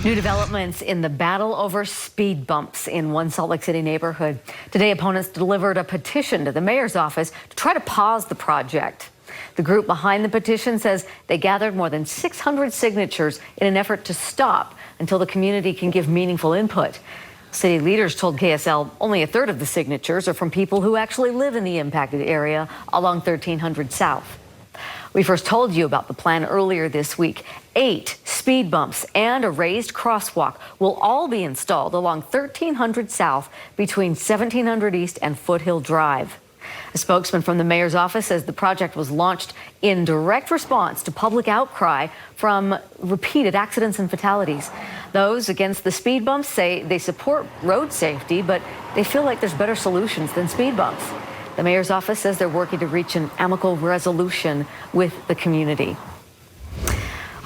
New developments in the battle over speed bumps in one Salt Lake City neighborhood. Today, opponents delivered a petition to the mayor's office to try to pause the project. The group behind the petition says they gathered more than 600 signatures in an effort to stop until the community can give meaningful input. City leaders told KSL only a third of the signatures are from people who actually live in the impacted area along 1300 South. We first told you about the plan earlier this week. 8 speed bumps and a raised crosswalk will all be installed along 1300 South between 1700 East and Foothill Drive. A spokesman from the mayor's office says the project was launched in direct response to public outcry from repeated accidents and fatalities. Those against the speed bumps say they support road safety, but they feel like there's better solutions than speed bumps. The mayor's office says they're working to reach an amicable resolution with the community.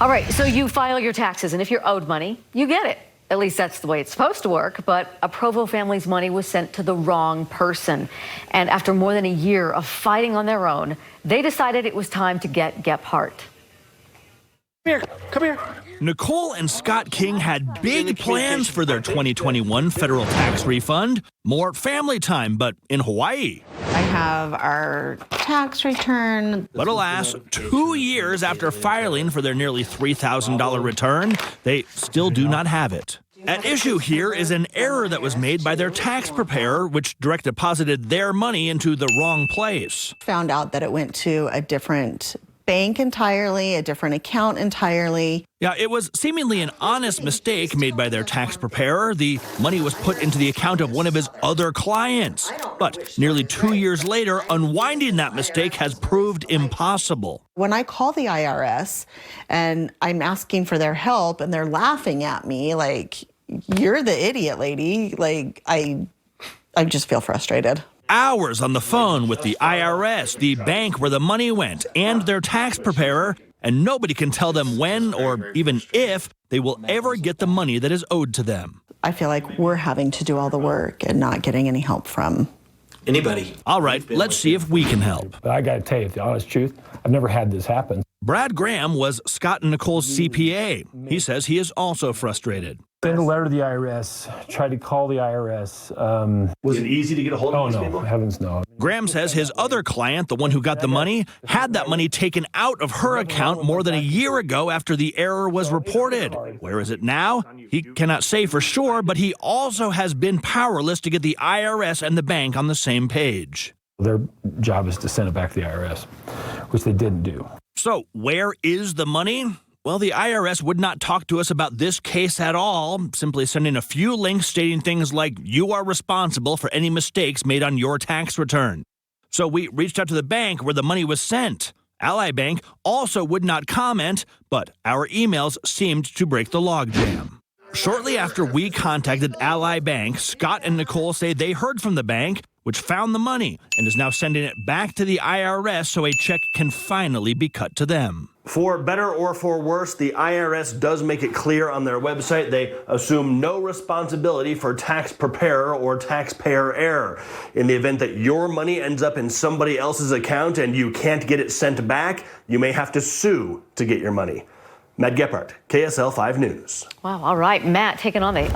All right, so you file your taxes, and if you're owed money, you get it. At least that's the way it's supposed to work, but a Provo family's money was sent to the wrong person. And after more than a year of fighting on their own, they decided it was time to get Gephardt. Come here. Nicole and Scott King had big plans for their 2021 federal tax refund. More family time, but in Hawaii. I have our tax return. But alas, 2 years after filing for their nearly $3,000 return, they still do not have it. At issue here is an error that was made by their tax preparer, which direct deposited their money into the wrong place. Found out that it went to a different bank entirely, a different account entirely. Yeah, it was seemingly an honest mistake made by their tax preparer. The money was put into the account of one of his other clients. But nearly 2 years later, unwinding that mistake has proved impossible. When I call the IRS and I'm asking for their help and they're laughing at me like, you're the idiot lady, like I just feel frustrated. Hours on the phone with the IRS, the bank where the money went, and their tax preparer, and nobody can tell them when or even if they will ever get the money that is owed to them. I feel like we're having to do all the work and not getting any help from anybody. All right, let's see if we can help. But I got to tell you the honest truth, I've never had this happen. Brad Graham was Scott and Nicole's CPA. He says he is also frustrated. Send a letter to the IRS, tried to call the IRS. Was it easy to get a hold of these people? Oh, no, heavens no. Graham says his other client, the one who got the money, had that money taken out of her account more than a year ago after the error was reported. Where is it now? He cannot say for sure, but he also has been powerless to get the IRS and the bank on the same page. Their job is to send it back to the IRS, which they didn't do. So where is the money? Well, the IRS would not talk to us about this case at all, simply sending a few links stating things like, you are responsible for any mistakes made on your tax return. So we reached out to the bank where the money was sent. Ally Bank also would not comment, but our emails seemed to break the logjam. Shortly after we contacted Ally Bank, Scott and Nicole say they heard from the bank, which found the money and is now sending it back to the IRS so a check can finally be cut to them. For better or for worse, the IRS does make it clear on their website they assume no responsibility for tax preparer or taxpayer error. In the event that your money ends up in somebody else's account and you can't get it sent back, you may have to sue to get your money. Matt Gephardt, KSL 5 News. Wow, all right, Matt taking on the